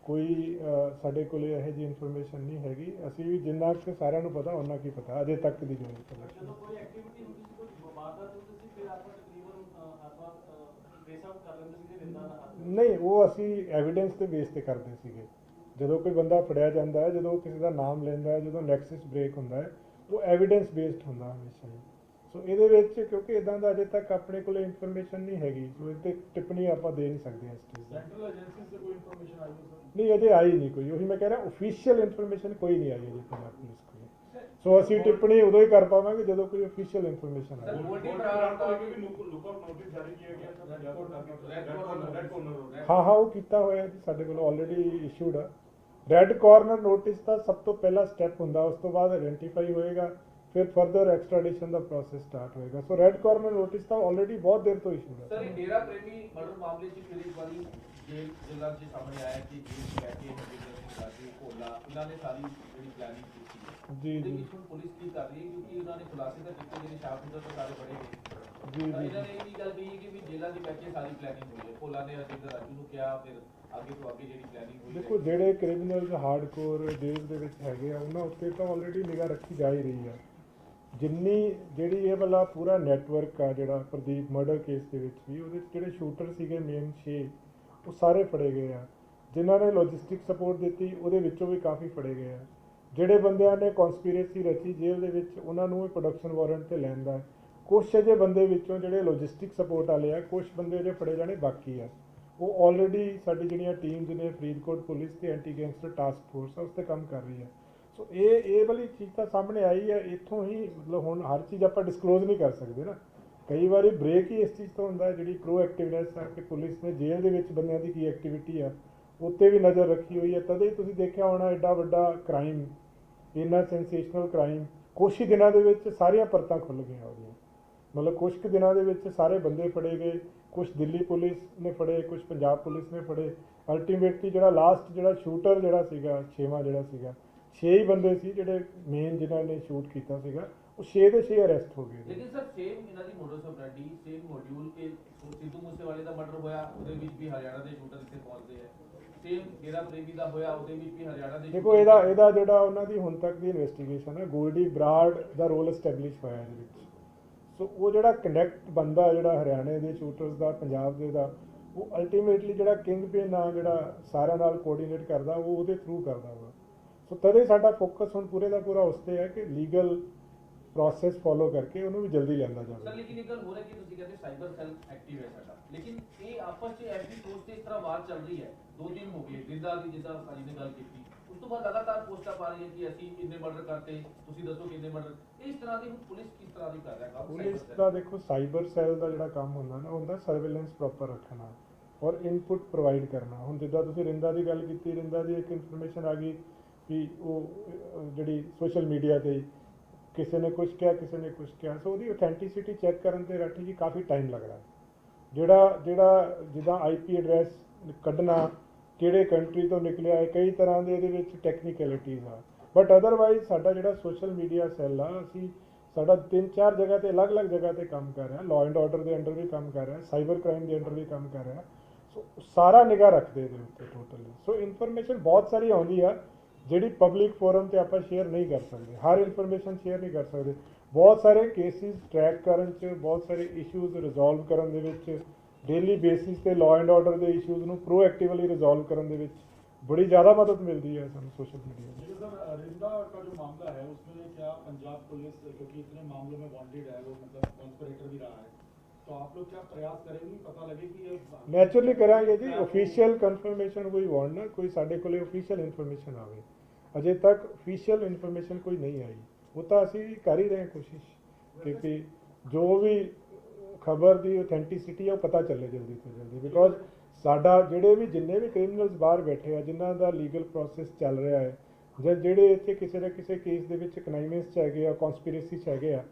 ਕੋਈ ਸਾਡੇ ਕੋਲ ਇਹੋ ਜਿਹੀ ਇਨਫੋਰਮੇਸ਼ਨ ਨਹੀਂ ਹੈਗੀ। ਅਸੀਂ ਵੀ ਜਿੰਨਾ ਕੁ ਸਾਰਿਆਂ ਨੂੰ ਪਤਾ ਉਹਨਾਂ ਕੀ ਪਤਾ ਅਜੇ ਤੱਕ ਦੀ ਜੋ ਇਨਫੋਰਮੇਸ਼ਨ। ਜਦੋਂ ਕੋਈ ਐਕਟੀਵਿਟੀ ਹੁੰਦੀ ਸੀ, ਕੋਈ ਵਾਰਦਾਤ ਹੁੰਦੀ ਸੀ, ਫਿਰ ਆਪਾਂ ਤਕਰੀਬਨ ਆਪਾਂ ਟ੍ਰੇਸ ਆਊਟ ਕਰ ਲੈਂਦੇ ਸੀ ਕਿ ਰਿੰਦਾ ਦਾ ਹੱਥ। ਨਹੀਂ, ਉਹ ਅਸੀਂ ਐਵੀਡੈਂਸ ਦੇ ਬੇਸ ਤੇ ਕਰਦੇ ਸੀਗੇ। ਜਦੋਂ ਕੋਈ ਬੰਦਾ ਫੜਿਆ ਜਾਂਦਾ ਹੈ, ਜਦੋਂ ਕਿਸੇ ਦਾ ਨਾਮ ਲੈਂਦਾ ਹੈ, ਜਦੋਂ ਨੈਕਸਸ ਬ੍ਰੇਕ ਹੁੰਦਾ ਹੈ, ਉਹ ਐਵੀਡੈਂਸ ਬੇਸਡ ਹੁੰਦਾ ਹਮੇਸ਼ਾ ਹੀ। ਸੋ ਇਹਦੇ ਵਿੱਚ ਕਿਉਂਕਿ ਇਦਾਂ ਦਾ ਅਜੇ ਤੱਕ ਆਪਣੇ ਕੋਲ ਇਨਫੋਰਮੇਸ਼ਨ ਨਹੀਂ ਹੈਗੀ, ਸੋ ਇਹ 'ਤੇ ਟਿੱਪਣੀ ਆਪਾਂ ਦੇ ਨਹੀਂ ਸਕਦੇ ਇਸ ਚੀਜ਼ ਦੀ। ਸੈਂਟਰਲ ਏਜੰਸੀਜ਼ ਤੋਂ ਕੋਈ ਇਨਫੋਰਮੇਸ਼ਨ ਆਈ ਹੈ ਸਰ? ਨਹੀਂ, ਅਜੇ ਆਈ ਨਹੀਂ ਕੋਈ। ਉਹੀ ਮੈਂ ਕਹਿ ਰਿਹਾ, ਓਫੀਸ਼ੀਅਲ ਇਨਫੋਰਮੇਸ਼ਨ ਕੋਈ ਨਹੀਂ ਆਈ ਅਜੇ ਪੰਜਾਬ ਪੁਲਿਸ ਕੋਲ। ਸੋ ਅਸੀਂ ਟਿੱਪਣੀ ਉਦੋਂ ਹੀ ਕਰ ਪਾਵਾਂਗੇ ਜਦੋਂ ਕੋਈ ਓਫੀਸ਼ੀਅਲ ਇਨਫੋਰਮੇਸ਼ਨ ਸਰ ਆਏ। ਗੋਲਡੀ ਬਰਾੜ ਦਾ ਲੁੱਕਆਊਟ ਨੋਟਿਸ ਜਾਰੀ ਕੀਤਾ ਗਿਆ ਸਰ ਪੰਜਾਬ ਕੋਲ। ਹਾਂ ਹਾਂ, ਉਹ ਕੀਤਾ ਹੋਇਆ ਜੀ, ਸਾਡੇ ਕੋਲ ਆਲਰੇਡੀ ਇਸ਼ੂਡ ਆ। ਰੈੱਡ ਕਾਰਨਰ ਨੋਟਿਸ ਦਾ ਸਭ ਤੋਂ ਪਹਿਲਾ ਸਟੈਪ ਹੁੰਦਾ, ਉਸ ਤੋਂ ਬਾਅਦ ਆਇਡੈਂਟੀਫਾਈ ਹੋਏਗਾ, ਫਿਰ ਫਰਦਰ ਐਕਸਟ੍ਰੈਡੀਸ਼ਨ ਦਾ ਪ੍ਰੋਸੈਸ ਸਟਾਰਟ ਹੋਏਗਾ। ਸੋ ਰੈੱਡ ਕਾਰਨਰ ਨੋਟਿਸ ਤਾਂ ਆਲਰੇਡੀ ਬਹੁਤ ਦੇਰ ਤੋਂ ਇਸ਼ੂਡ ਸਰ ਹੈ। ਇਹ ਡੇਰਾ ਪ੍ਰੇਮੀ ਮਰਡਰ ਮਾਮਲੇ 'ਚ ਫਿਰ ਇੱਕ ਵਾਰੀ ਜੇਲ੍ਹਾਂ 'ਚ ਸਾਹਮਣੇ ਆਇਆ ਕਿ ਜੇਲ੍ਹ 'ਚ ਬੈਠ ਕੇ ਨਵਿੰਦਰ ਸਿੰਘ ਗਾਂਧੀ, ਭੋਲਾ, ਇਹਨਾਂ ਨੇ ਸਾਰੀ ਜਿਹੜੀ ਪਲੈਨਿੰਗ ਕੀਤੀ ਹੈ। ਜੀ ਉਹਦੇ ਜੀ ਵਿੱਚ ਹੁਣ ਪੁਲਿਸ ਕੀ ਕਰ ਰਹੀ ਹੈ, ਕਿਉਂਕਿ ਉਹਨਾਂ ਨੇ ਖੁਲਾਸੇ ਤਾਂ ਕੀਤੇ ਜਿਹੜੇ ਸ਼ਾਹਪੁਰ ਤੋਂ ਸਾਰੇ ਬੜੇ ਗਏ। ਜੀ ਤਾਂ ਜੀ ਇਹਨਾਂ ਨੇ ਇਹ ਵੀ ਗੱਲ ਕਹੀ ਕਿ ਵੀ ਜੇਲ੍ਹਾਂ 'ਚ ਬੈਠ ਕੇ ਸਾਰੀ ਪਲੈਨਿੰਗ ਹੋਈ ਹੈ। ਭੋਲਾ ਨੇ ਅਜਿੰਦਰ ਰਾਜੂ ਨੂੰ ਕਿਹਾ, ਫਿਰ ਅੱਗੇ ਤੋਂ ਅੱਗੇ ਜਿਹੜੀ ਪਲੈਨਿੰਗ ਹੋਈ ਦੇਖੋ, ਜਿਹੜੇ ਕ੍ਰਿਮੀਨਲਸ ਹਾਰਡਕੋਰ ਜੇਲ੍ਹ ਦੇ ਵਿੱਚ ਹੈਗੇ ਆ, ਉਹਨਾਂ ਉੱਤੇ ਤਾਂ ਆਲਰੇਡੀ ਨਿਗਾਹ ਰੱਖੀ ਜਾ ਹੀ ਰਹੀ ਆ। ਜਿੰਨੀ ਜਿਹੜੀ ਇਹ ਵਾਲਾ ਪੂਰਾ ਨੈਟਵਰਕ ਆ, ਜਿਹੜਾ ਪ੍ਰਦੀਪ ਮਰਡਰ ਕੇਸ ਦੇ ਵਿੱਚ ਵੀ, ਉਹਦੇ 'ਚ ਜਿਹੜੇ ਸ਼ੂਟਰ ਸੀਗੇ ਮੇਨ 6, ਉਹ ਸਾਰੇ ਫੜੇ ਗਏ ਆ। ਜਿਨ੍ਹਾਂ ਨੇ ਲੌਜਿਸਟਿਕ ਸਪੋਰਟ ਦਿੱਤੀ, ਉਹਦੇ ਵਿੱਚੋਂ ਵੀ ਕਾਫੀ ਫੜੇ ਗਏ ਆ। ਜਿਹੜੇ ਬੰਦਿਆਂ ਨੇ ਕਨਸਪੀਰੇਸੀ ਰਚੀ ਜੇਲ੍ਹ ਦੇ ਵਿੱਚ, ਉਹਨਾਂ ਨੂੰ ਵੀ ਪ੍ਰੋਡਕਸ਼ਨ ਵਾਰੰਟ ਤੇ ਲੈਣ ਦਾ। ਕੁਛ ਅਜੇ ਬੰਦੇ ਵਿੱਚੋਂ ਜਿਹੜੇ ਲੌਜਿਸਟਿਕ ਸਪੋਰਟ ਵਾਲੇ ਆ, ਕੁਛ ਬੰਦੇ ਅਜੇ ਫੜੇ ਜਾਣੇ ਬਾਕੀ ਆ। ਉਹ ਆਲਰੇਡੀ ਸਾਡੀ ਜਿਹੜੀਆਂ ਟੀਮਸ ਨੇ, ਫਰੀਦਕੋਟ ਪੁਲਿਸ ਤੇ ਐਂਟੀ ਗੈਂਗਸਟਰ ਟਾਸਕ ਫੋਰਸ ਆ, ਉਸ 'ਤੇ ਕੰਮ ਕਰ ਰਹੀ ਹੈ। ਸੋ ਇਹ ਵਾਲੀ ਚੀਜ਼ ਤਾਂ ਸਾਹਮਣੇ ਆਈ ਹੈ। ਇੱਥੋਂ ਹੀ ਮਤਲਬ ਹੁਣ ਹਰ ਚੀਜ਼ ਆਪਾਂ ਡਿਸਕਲੋਜ਼ ਨਹੀਂ ਕਰ ਸਕਦੇ ਨਾ। ਕਈ ਵਾਰੀ ਬ੍ਰੇਕ ਹੀ ਇਸ ਚੀਜ਼ ਤੋਂ ਹੁੰਦਾ ਹੈ, ਜਿਹੜੀ ਪ੍ਰੋਐਕਟਿਵਨੈਸ ਆ ਕਿ ਪੁਲਿਸ ਨੇ ਜੇਲ੍ਹ ਦੇ ਵਿੱਚ ਬੰਦਿਆਂ ਦੀ ਕੀ ਐਕਟੀਵਿਟੀ ਆ, ਉੱਤੇ ਵੀ ਨਜ਼ਰ ਰੱਖੀ ਹੋਈ ਹੈ। ਤਦੇ ਹੀ ਤੁਸੀਂ ਦੇਖਿਆ ਹੋਣਾ, ਐਡਾ ਵੱਡਾ ਕ੍ਰਾਈਮ, ਇੰਨਾ ਸੈਂਸੇਸ਼ਨਲ ਕ੍ਰਾਈਮ, ਕੁਛ ਹੀ ਦਿਨਾਂ ਦੇ ਵਿੱਚ ਸਾਰੀਆਂ ਪਰਤਾਂ ਖੁੱਲ੍ਹ ਗਈਆਂ ਉਹਦੀਆਂ। ਮਤਲਬ ਕੁਛ ਕੁ ਦਿਨਾਂ ਦੇ ਵਿੱਚ ਸਾਰੇ ਬੰਦੇ ਫੜੇ ਗਏ। ਕੁਛ ਦਿੱਲੀ ਪੁਲਿਸ ਨੇ ਫੜੇ, ਕੁਛ ਪੰਜਾਬ ਪੁਲਿਸ ਨੇ ਫੜੇ। ਅਲਟੀਮੇਟਲੀ ਜਿਹੜਾ ਲਾਸਟ ਜਿਹੜਾ ਸ਼ੂਟਰ ਜਿਹੜਾ ਸੀਗਾ, 6ਵਾਂ ਜਿਹੜਾ ਸੀਗਾ, 6 ਹੀ ਬੰਦੇ ਸੀ ਜਿਹੜੇ ਮੇਨ ਜਿਨ੍ਹਾਂ ਨੇ ਸ਼ੂਟ ਕੀਤਾ ਸੀਗਾ, ਉਹ 6 ਦੇ 6 ਅਰੈਸਟ ਹੋ ਗਏ। ਲੇਕਿਨ ਸਰ ਸੇਮ ਇਹਨਾਂ ਦੀ ਮੋਡਸ ਆਪਰੈਂਡੀ, ਸੇਮ ਮੋਡਿਊਲ ਕਿ ਸਿੱਧੂ ਮੂਸੇਵਾਲੇ ਦਾ ਮਰਡਰ ਹੋਇਆ, ਉਹਦੇ ਵਿੱਚ ਵੀ ਹਰਿਆਣਾ ਦੇ ਸ਼ੂਟਰ ਇੱਥੇ ਪਹੁੰਚਦੇ ਆ। ਸੇਮ ਡੇਰਾ ਪ੍ਰੇਮੀ ਦਾ ਹੋਇਆ, ਉਹਦੇ ਵਿੱਚ ਵੀ ਹਰਿਆਣਾ ਦੇ। ਦੇਖੋ, ਇਹਦਾ ਜਿਹੜਾ ਉਹਨਾਂ ਦੀ ਹੁਣ ਤੱਕ ਦੀ ਇਨਵੈਸਟੀਗੇਸ਼ਨ ਹੈ, ਗੋਲਡੀ ਬਰਾੜ ਦਾ ਰੋਲ ਐਸਟੈਬਲਿਸ਼ ਹੋਇਆ ਇਹਦੇ ਵਿੱਚ। ਸੋ ਉਹ ਜਿਹੜਾ ਕਨੈਕਟ ਬੰਦਾ, ਜਿਹੜਾ ਹਰਿਆਣੇ ਦੇ ਸ਼ੂਟਰਸ ਦਾ, ਪੰਜਾਬ ਦੇ ਦਾ, ਉਹ ਅਲਟੀਮੇਟਲੀ ਜਿਹੜਾ ਕਿੰਗ ਪਿਨ ਆ, ਜਿਹੜਾ ਸਾਰਿਆਂ ਨਾਲ ਕੋਆਰਡੀਨੇਟ ਕਰਦਾ, ਉਹ ਉਹਦੇ ਥਰੂ ਕਰਦਾ ਵਾ। ਸੋ ਤਦੇ ਸਾਡਾ ਫੋਕਸ ਹੁਣ ਪੂਰੇ ਦਾ ਪੂਰਾ ਉਸ 'ਤੇ ਹੈ ਕਿ ਲੀਗਲ ਪ੍ਰੋਸੈਸ ਫੋਲੋ ਕਰਕੇ ਉਹਨੂੰ ਵੀ ਜਲਦੀ ਲਿਆਂਦਾ ਸਰ ਜਾਵੇ। ਲੇਕਿਨ ਇੱਕ ਗੱਲ ਹੋ ਰਹੀ ਕਿ ਤੁਸੀਂ ਕਹਿੰਦੇ ਸਾਈਬਰ ਸੈੱਲ ਐਕਟਿਵ ਹੈ ਸਾਡਾ, ਲੇਕਿਨ ਇਹ ਆਪਸ 'ਚ ਐਫਬੀ ਪੋਸਟ ਤੇ ਇਸ ਤਰ੍ਹਾਂ ਵਾਰ ਚੱਲ ਰਹੀ ਹੈ। 2 ਦਿਨ ਹੋ ਗਏ ਜਿੱਦਾਂ ਦੀ, ਜਿੱਦਾਂ ਸਾਜੀ ਨੇ ਗੱਲ ਕੀਤੀ, ਉਸ ਤੋਂ ਬਾਅਦ ਲਗਾਤਾਰ ਪੋਸਟਾਂ ਪਾ ਰਹੀ ਹੈ ਕਿ ਅਸੀਂ ਇੰਨੇ ਮਰਡਰ ਕਰਤੇ, ਤੁਸੀਂ ਦੱਸੋ ਕਿੰਨੇ ਮਰਡਰ। ਇਸ ਤਰ੍ਹਾਂ ਦੀ ਪੁਲਿਸ ਕਿਸ ਤਰ੍ਹਾਂ ਦੀ ਕਰ ਰਿਹਾ ਕੰਮ? ਪੁਲਿਸ ਦਾ ਦੇਖੋ, ਸਾਈਬਰ ਸੈੱਲ ਦਾ ਜਿਹੜਾ ਕੰਮ ਹੁੰਦਾ ਨਾ, ਉਹ ਹੁੰਦਾ ਸਰਵੇਲੈਂਸ ਪ੍ਰੋਪਰ ਰੱਖਣਾ ਔਰ ਇਨਪੁਟ ਪ੍ਰੋਵਾਈਡ ਕਰਨਾ। ਹੁਣ ਜਿੱਦਾਂ ਤੁਸੀਂ ਰਿੰਦਾ ਦੀ ਗੱਲ ਕੀਤੀ, ਰਿੰਦਾ ਦੀ ਇੱਕ ਇਨਫੋਰਮੇਸ਼ਨ ਆ ਗਈ ਵੀ ਉਹ ਜਿਹੜੀ ਸੋਸ਼ਲ ਮੀਡੀਆ 'ਤੇ ਕਿਸੇ ਨੇ ਕੁਛ ਕਿਹਾ, ਕਿਸੇ ਨੇ ਕੁਛ ਕਿਹਾ। ਸੋ ਉਹਦੀ ਅਥੈਂਟਿਸਿਟੀ ਚੈੱਕ ਕਰਨ 'ਤੇ ਰਾਠੀ ਜੀ ਕਾਫੀ ਟਾਈਮ ਲੱਗਦਾ। ਜਿਹੜਾ ਜਿੱਦਾਂ IP ਐਡਰੈਸ ਕੱਢਣਾ, ਕਿਹੜੇ ਕੰਟਰੀ ਤੋਂ ਨਿਕਲਿਆ ਹੈ, ਕਈ ਤਰ੍ਹਾਂ ਦੇ ਇਹਦੇ ਵਿੱਚ ਟੈਕਨੀਕੈਲਿਟੀਜ਼ ਆ। ਬਟ ਅਦਰਵਾਈਜ਼ ਸਾਡਾ ਜਿਹੜਾ ਸੋਸ਼ਲ ਮੀਡੀਆ ਸੈੱਲ ਆ, ਸਾਡਾ 3-4 ਜਗ੍ਹਾ 'ਤੇ ਅਲੱਗ-ਅਲੱਗ ਜਗ੍ਹਾ 'ਤੇ ਕੰਮ ਕਰ ਰਿਹਾ। ਲਾਅ ਐਂਡ ਆਰਡਰ ਦੇ ਅੰਡਰ ਵੀ ਕੰਮ ਕਰ ਰਿਹਾ, ਸਾਈਬਰ ਕ੍ਰਾਈਮ ਦੇ ਅੰਡਰ ਵੀ ਕੰਮ ਕਰ ਰਿਹਾ। ਸੋ ਸਾਰਾ ਨਿਗਾਹ ਰੱਖਦੇ ਇਹਦੇ ਉੱਤੇ ਟੋਟਲੀ। ਸੋ ਇਨਫੋਰਮੇਸ਼ਨ ਬਹੁਤ ਸਾਰੀ ਆਉਂਦੀ ਆ, ਜਿਹੜੀ ਪਬਲਿਕ ਫੋਰਮ 'ਤੇ ਆਪਾਂ ਸ਼ੇਅਰ ਨਹੀਂ ਕਰ ਸਕਦੇ। ਹਰ ਇਨਫੋਰਮੇਸ਼ਨ ਸ਼ੇਅਰ ਨਹੀਂ ਕਰ ਸਕਦੇ। ਬਹੁਤ ਸਾਰੇ ਕੇਸਿਸ ਟਰੈਕ ਕਰਨ 'ਚ, ਬਹੁਤ ਸਾਰੇ ਇਸ਼ੂਜ਼ ਰਿਜ਼ੋਲਵ ਕਰਨ ਦੇ ਵਿੱਚ, ਡੇਲੀ ਬੇਸਿਸ 'ਤੇ ਲਾਅ ਐਂਡ ਆਰਡਰ ਦੇ ਇਸ਼ੂਜ਼ ਨੂੰ ਪ੍ਰੋਐਕਟਿਵਲੀ ਰਿਜ਼ੋਲਵ ਕਰਨ ਦੇ ਵਿੱਚ बड़ी ज़्यादा मदद मिल रही है हमें सोशल मीडिया में। सर रिंदा का जो मामला है उसमें क्या पंजाब पुलिस, क्योंकि इतने मामलों में वांटेड है वो, मतलब कॉन्स्पिरेटर भी रहा है, तो आप लोग क्या प्रयास करेंगे पता लगे कि ये नेचुरली करांगे जी। ऑफिशियल कंफर्मेशन वही वांट ना, कोई साढ़े कोले ऑफिशियल इन्फॉर्मेशन आवे। ਅਜੇ ਤੱਕ ਅਫੀਸ਼ੀਅਲ ਇਨਫੋਰਮੇਸ਼ਨ ਕੋਈ ਨਹੀਂ ਆਈ। ਉਹ ਤਾਂ ਅਸੀਂ ਕਰ ਹੀ ਰਹੇ ਕੋਸ਼ਿਸ਼ ਕਿ ਜੋ ਵੀ ਖਬਰ ਦੀ ਅਥੈਂਟਿਸਿਟੀ ਹੈ ਉਹ ਪਤਾ ਚੱਲੇ ਜਲਦੀ ਤੋਂ ਜਲਦੀ, ਬਿਕੋਜ਼ ਸਾਡਾ ਜਿਹੜੇ ਵੀ ਜਿੰਨੇ ਵੀ ਕ੍ਰਿਮੀਨਲਸ ਬਾਹਰ ਬੈਠੇ ਆ ਜਿਨ੍ਹਾਂ ਦਾ ਲੀਗਲ ਪ੍ਰੋਸੈਸ ਚੱਲ ਰਿਹਾ ਹੈ ਜਾਂ ਜਿਹੜੇ ਇੱਥੇ ਕਿਸੇ ਨਾ ਕਿਸੇ ਕੇਸ ਦੇ ਵਿੱਚ ਕਨਾਈਮੈਂਸ 'ਚ ਹੈਗੇ ਆ, ਕੌਨਸਪੀਰੇਸੀ 'ਚ ਹੈਗੇ ਆ,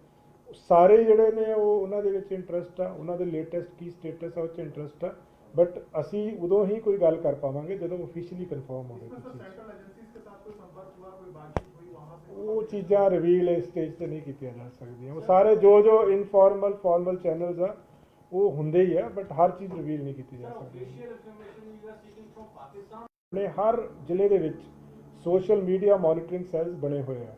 ਸਾਰੇ ਜਿਹੜੇ ਨੇ ਉਹ ਉਹਨਾਂ ਦੇ ਵਿੱਚ ਇੰਟਰਸਟ ਆ, ਉਹਨਾਂ ਦੇ ਲੇਟੈਸਟ ਕੀ ਸਟੇਟਸ ਆ ਉਹ 'ਚ ਇੰਟਰਸਟ ਆ। ਬਟ ਅਸੀਂ ਉਦੋਂ ਹੀ ਕੋਈ ਗੱਲ ਕਰ ਪਾਵਾਂਗੇ ਜਦੋਂ ऑफिशियली कन्फर्म होगा कुछ चीज़। वो चीज़ां रिवील इस स्टेज ਤੇ ਨਹੀਂ ਕੀਤੀਆਂ ਜਾ ਸਕਦੀਆਂ। ਉਹ ਸਾਰੇ ਜੋ ਇਨਫੋਰਮਲ ਫਾਰਮਲ ਚੈਨਲਸ ਆ ਉਹ ਹੁੰਦੇ ਹੀ ਆ, ਬਟ ਹਰ ਚੀਜ਼ ਰਿਵੀਲ ਨਹੀਂ ਕੀਤੀ ਜਾ ਸਕਦੀ। ਆਪਣੇ ਹਰ ਜ਼ਿਲ੍ਹੇ ਦੇ ਵਿੱਚ ਸੋਸ਼ਲ ਮੀਡੀਆ ਮੋਨੀਟਰਿੰਗ ਸੈੱਲਸ ਬਣੇ ਹੋਏ ਆ,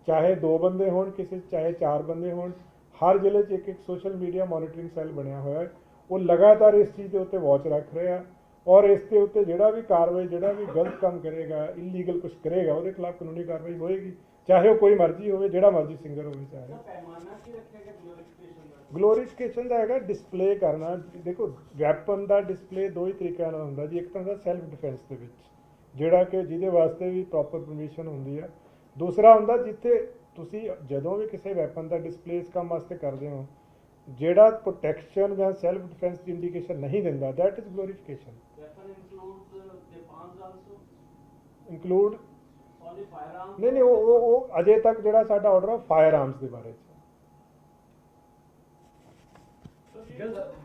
ਚਾਹੇ 2 ਬੰਦੇ ਹੋਣ ਕਿਸੇ 'ਚ, ਚਾਹੇ 4 ਬੰਦੇ ਹੋਣ, ਹਰ ਜ਼ਿਲ੍ਹੇ 'ਚ ਇੱਕ ਸੋਸ਼ਲ ਮੀਡੀਆ ਮੋਨੀਟਰਿੰਗ ਸੈੱਲ ਬਣਿਆ ਹੋਇਆ ਹੈ। ਉਹ ਲਗਾਤਾਰ ਇਸ ਚੀਜ਼ ਦੇ ਉੱਤੇ ਵਾਚ ਰੱਖ ਰਹੇ ਆ ਔਰ ਇਸ ਦੇ ਉੱਤੇ ਜਿਹੜਾ ਵੀ ਕਾਰਵਾਈ, ਜਿਹੜਾ ਵੀ ਗਲਤ ਕੰਮ ਕਰੇਗਾ, ਇਲੀਗਲ ਕੁਝ ਕਰੇਗਾ, ਉਹਦੇ ਖਿਲਾਫ ਕਾਨੂੰਨੀ ਕਾਰਵਾਈ ਹੋਏਗੀ, ਚਾਹੇ ਉਹ ਕੋਈ ਮਰਜ਼ੀ ਹੋਵੇ, ਜਿਹੜਾ ਮਰਜ਼ੀ ਸਿੰਗਰ ਹੋਵੇ। ਚਾਹੇ ਗਲੋਰੀਫਿਕੇਸ਼ਨ ਦਾ ਹੈਗਾ ਡਿਸਪਲੇ ਕਰਨਾ। ਦੇਖੋ ਵੈਪਨ ਦਾ ਡਿਸਪਲੇ 2 ਹੀ ਤਰੀਕਿਆਂ ਨਾਲ ਹੁੰਦਾ ਜੀ। ਇੱਕ ਤਾਂ ਹੁੰਦਾ ਸੈਲਫ ਡਿਫੈਂਸ ਦੇ ਵਿੱਚ, ਜਿਹੜਾ ਕਿ ਜਿਹਦੇ ਵਾਸਤੇ ਵੀ ਪ੍ਰੋਪਰ ਪਰਮਿਸ਼ਨ ਹੁੰਦੀ ਆ। ਦੂਸਰਾ ਹੁੰਦਾ ਜਿੱਥੇ ਤੁਸੀਂ ਜਦੋਂ ਵੀ ਕਿਸੇ ਵੈਪਨ ਦਾ ਡਿਸਪਲੇ ਇਸ ਕੰਮ ਵਾਸਤੇ ਕਰਦੇ ਹੋ ਜਿਹੜਾ ਪ੍ਰੋਟੈਕਸ਼ਨ ਜਾਂ ਸੈਲਫ ਡਿਫੈਂਸ ਦੀ ਇੰਡੀਕੇਸ਼ਨ ਨਹੀਂ ਦਿੰਦਾ, ਦੈਟ ਇਜ਼ ਗਲੋਰੀਫਿਕੇਸ਼ਨ। ਇੰਕਲੂਡ ਨਹੀਂ ਉਹ ਅਜੇ ਤੱਕ ਜਿਹੜਾ ਸਾਡਾ ਆਰਡਰ ਆ ਫਾਇਰ ਆਰਮਸ ਦੇ ਬਾਰੇ 'ਚ।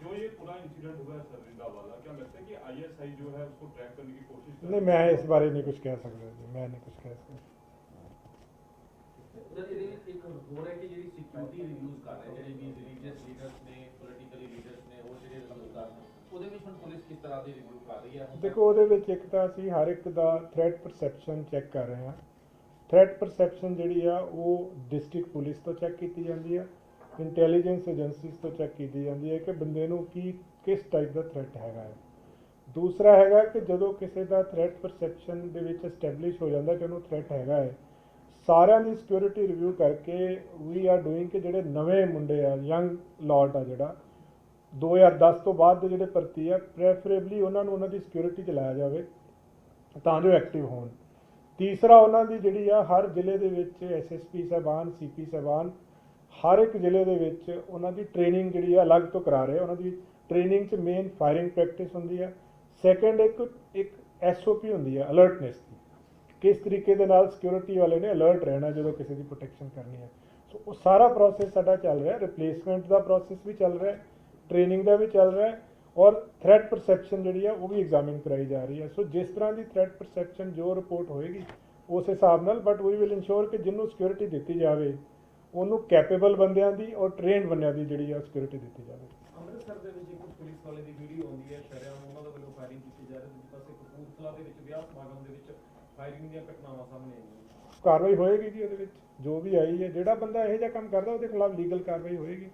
जो ये पूरा इंसिडेंट हुआ है सररिंदा वाला, क्या लगता है कि आईएसआई जो है उसको ट्रैक करने की कोशिश कर नहीं, मैं इस बारे नहीं कुछ कह सकता जी, मैं नहीं कुछ कह सकता। ਸਰ ਇਹਦੇ ਵਿੱਚ ਇੱਕ ਹੋਰ ਹੈ ਕਿ ਜਿਹੜੀ ਸਿਕਿਉਰਿਟੀ ਰਿਵਿਊਜ਼ ਕਰ ਰਹੇ ਜਿਹੜੇ ਵੀ ਰਿਲੀਜੀਅਸ ਲੀਡਰਸ ਨੇ, ਪੋਲੀਟੀਕਲੀ ਲੀਡਰਸ ਨੇ, ਉਹ ਜਿਹੜੇ ਰਿਵਿਊ ਕਰ ਰਹੇ, ਉਹਦੇ ਵਿੱਚ ਹੁਣ ਪੁਲਿਸ ਕਿਸ ਤਰ੍ਹਾਂ ਦੀ ਰਿਵਿਊ ਕਰ ਰਹੀ ਹੈ? ਦੇਖੋ ਉਹਦੇ ਵਿੱਚ ਇੱਕ ਤਾਂ ਅਸੀਂ ਹਰ ਇੱਕ ਦਾ ਥ੍ਰੈਟ ਪਰਸੈਪਸ਼ਨ ਚੈੱਕ ਕਰ ਰਹੇ ਹਾਂ। ਥ੍ਰੈਟ ਪਰਸੈਪਸ਼ਨ ਜਿਹੜੀ ਆ ਉਹ ਡਿਸਟ੍ਰਿਕਟ ਪੁਲਿਸ ਤੋਂ ਚੈੱਕ ਕੀਤੀ ਜਾਂਦੀ ਆ, ਇੰਟੈਲੀਜੈਂਸ ਏਜੰਸੀਜ਼ ਤੋਂ ਚੈੱਕ ਕੀਤੀ ਜਾਂਦੀ ਹੈ ਕਿ ਬੰਦੇ ਨੂੰ ਕਿਸ ਟਾਈਪ ਦਾ ਥ੍ਰੈਟ ਹੈਗਾ ਹੈ। ਦੂਸਰਾ ਹੈਗਾ ਕਿ ਜਦੋਂ ਕਿਸੇ ਦਾ ਥ੍ਰੈਟ ਪਰਸੈਪਸ਼ਨ ਦੇ ਵਿੱਚ ਐਸਟੈਬਲਿਸ਼ ਹੋ ਜਾਂਦਾ ਕਿ ਉਹਨੂੰ ਥ੍ਰੈਟ ਹੈਗਾ ਹੈ, ਸਾਰਿਆਂ ਦੀ ਸਿਕਿਉਰਿਟੀ ਰਿਵਿਊ ਕਰਕੇ ਵੀ ਆਰ ਡੂਇੰਗ ਕਿ ਜਿਹੜੇ ਨਵੇਂ ਮੁੰਡੇ ਆ, ਯੰਗ ਲੋਟ ਆ, ਜਿਹੜਾ 2010 ਤੋਂ ਬਾਅਦ ਦੇ ਜਿਹੜੇ ਭਰਤੀ ਆ, ਪ੍ਰੈਫਰੇਬਲੀ ਉਹਨਾਂ ਨੂੰ ਉਹਨਾਂ ਦੀ ਸਿਕਿਉਰਿਟੀ 'ਚ ਲਾਇਆ ਜਾਵੇ ਤਾਂ ਜੋ ਐਕਟਿਵ ਹੋਣ। ਤੀਸਰਾ ਉਹਨਾਂ ਦੀ ਜਿਹੜੀ ਆ ਹਰ ਜ਼ਿਲ੍ਹੇ ਦੇ ਵਿੱਚ ਐਸਐਸਪੀ ਸਾਹਿਬਾਨ, ਸੀਪੀ ਸਾਹਿਬਾਨ ਹਰ ਇੱਕ ਜ਼ਿਲ੍ਹੇ ਦੇ ਵਿੱਚ ਉਹਨਾਂ ਦੀ ਟ੍ਰੇਨਿੰਗ ਜਿਹੜੀ ਆ ਅਲੱਗ ਤੋਂ ਕਰਾ ਰਹੇ। ਉਹਨਾਂ ਦੀ ਟ੍ਰੇਨਿੰਗ 'ਚ ਮੇਨ ਫਾਇਰਿੰਗ ਪ੍ਰੈਕਟਿਸ ਹੁੰਦੀ ਆ। ਸੈਕੰਡ ਇੱਕ ਐਸਓਪੀ ਹੁੰਦੀ ਆ ਅਲਰਟਨੈਸ ਦੀ, ਕਿਸ ਤਰੀਕੇ ਦੇ ਨਾਲ ਸਿਕਿਉਰਿਟੀ ਵਾਲੇ ਨੇ ਅਲਰਟ ਰਹਿਣਾ ਜਦੋਂ ਕਿਸੇ ਦੀ ਪ੍ਰੋਟੈਕਸ਼ਨ ਕਰਨੀ ਹੈ। ਸੋ ਉਹ ਸਾਰਾ ਪ੍ਰੋਸੈਸ ਸਾਡਾ ਚੱਲ ਰਿਹਾ। ਰਿਪਲੇਸਮੈਂਟ ਦਾ ਪ੍ਰੋਸੈਸ ਵੀ ਚੱਲ ਰਿਹਾ, ਟ੍ਰੇਨਿੰਗ ਦਾ ਵੀ ਚੱਲ ਰਿਹਾ ਔਰ ਥ੍ਰੈਟ ਪਰਸੈਪਸ਼ਨ ਜਿਹੜੀ ਆ ਉਹ ਵੀ ਐਗਜ਼ਾਮਿਨ ਕਰਾਈ ਜਾ ਰਹੀ ਹੈ। ਸੋ ਜਿਸ ਤਰ੍ਹਾਂ ਦੀ ਥ੍ਰੈਟ ਪਰਸੈਪਸ਼ਨ ਜੋ ਰਿਪੋਰਟ ਹੋਏਗੀ ਉਸ ਹਿਸਾਬ ਨਾਲ, ਬਟ ਵੀ ਵਿਲ ਇਨਸ਼ੋਰ ਕਿ ਜਿਹਨੂੰ ਸਿਕਿਉਰਿਟੀ ਦਿੱਤੀ ਜਾਵੇ ਉਹਨੂੰ ਕੈਪੇਬਲ ਬੰਦਿਆਂ ਦੀ ਔਰ ਟ੍ਰੇਨਡ ਬੰਦਿਆਂ ਦੀ ਜਿਹੜੀ ਆ ਸਿਕਿਉਰਿਟੀ ਦਿੱਤੀ ਜਾਵੇ। ਅੰਮ੍ਰਿਤਸਰ ਦੇ ਵਿੱਚ ਇੱਕ ਪੁਲਿਸ ਵਾਲੇ ਦੀ ਵੀਡੀਓ ਆਉਂਦੀ ਹੈ, ਸ਼ਰਿਆਮ ਉਹਨਾਂ ਦੇ ਵੱਲੋਂ ਫਾਇਰਿੰਗ ਕੀਤੀ ਜਾ ਰਹੀ ਹੈ। ਦੂਜੇ ਪਾਸੇ ਕਪੂਰਥਲਾ ਦੇ ਵਿੱਚ ਵਿਆਹ ਸਮਾਗਮ ਦੇ ਵਿੱਚ ਫਾਇਰਿੰਗ ਦੀਆਂ ਘਟਨਾਵਾਂ ਸਾਹਮਣੇ ਆਈਆਂ। ਕਾਰਵਾਈ ਹੋਏਗੀ ਜੀ ਉਹਦੇ ਵਿੱਚ ਜੋ ਵੀ ਆਈ ਹੈ। ਜਿਹੜਾ ਬੰਦਾ ਇਹੋ ਜਿਹਾ ਕੰਮ ਕਰਦਾ ਉਹਦੇ ਖਿਲਾਫ ਲੀਗਲ ਕਾਰਵਾਈ ਹੋਏਗੀ।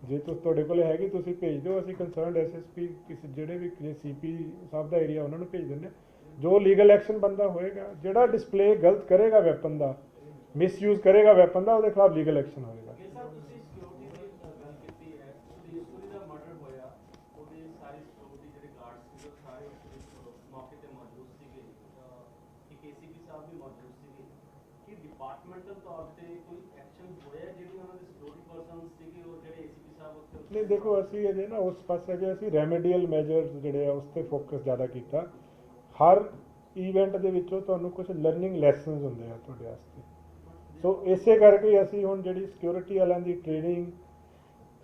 ਜੇ ਤੁਹਾਡੇ ਕੋਲ ਹੈਗੀ ਤੁਸੀਂ ਭੇਜ ਦਿਓ, ਅਸੀਂ ਕੰਸਰਨਡ ਐਸਐਸਪੀ ਕਿਸੇ ਜਿਹੜੇ ਵੀ ਸੀਪੀ ਸਾਹਿਬ ਦਾ ਏਰੀਆ ਉਹਨਾਂ ਨੂੰ ਭੇਜ ਦਿੰਦੇ। ਜੋ ਲੀਗਲ ਐਕਸ਼ਨ ਬੰਦਾ ਹੋਏਗਾ, ਜਿਹੜਾ ਡਿਸਪਲੇ ਗਲਤ ਕਰੇਗਾ ਵੈਪਨ ਦਾ, ਮਿਸਯੂਜ਼ ਕਰੇਗਾ ਵੈਪਨ ਦਾ, ਉਹਦੇ ਖਿਲਾਫ ਲੀਗਲ ਐਕਸ਼ਨ ਹੋਏਗਾ। ਡਿਪਾਰਟਮੈਂਟਲ ਤੌਰ ਤੇ ਕੋਈ ਐਕਸ਼ਨ ਹੋਇਆ ਜਿਹੜੀ ਉਹਨਾਂ ਦੇ ਸਿਕਿਉਰਿਟੀ ਪਰਸਨਸ ਸੀਗੇ ਉਹ ਜਿਹੜੇ ਏਸੀਪੀ ਸਾਹਿਬ ਉੱਤੇ? ਨਹੀਂ ਦੇਖੋ, ਅਸੀਂ ਅਜੇ ਨਾ ਉਸ ਪਾਸੇ ਅਜੇ ਅਸੀਂ ਰੈਮੀਡੀਅਲ ਮੈਜਰਸ ਜਿਹੜੇ ਆ ਉਸ ਤੇ ਫੋਕਸ ਜ਼ਿਆਦਾ ਕੀਤਾ। ਹਰ ਈਵੈਂਟ ਦੇ ਵਿੱਚੋਂ ਤੁਹਾਨੂੰ ਕੁਝ ਲਰਨਿੰਗ ਲੈਸਨਸ ਹੁੰਦੇ ਆ ਤੁਹਾਡੇ ਵਾਸਤੇ। ਸੋ ਇਸੇ ਕਰਕੇ ਅਸੀਂ ਹੁਣ ਜਿਹੜੀ ਸਿਕਿਉਰਿਟੀ ਵਾਲਿਆਂ ਦੀ ਟ੍ਰੇਨਿੰਗ,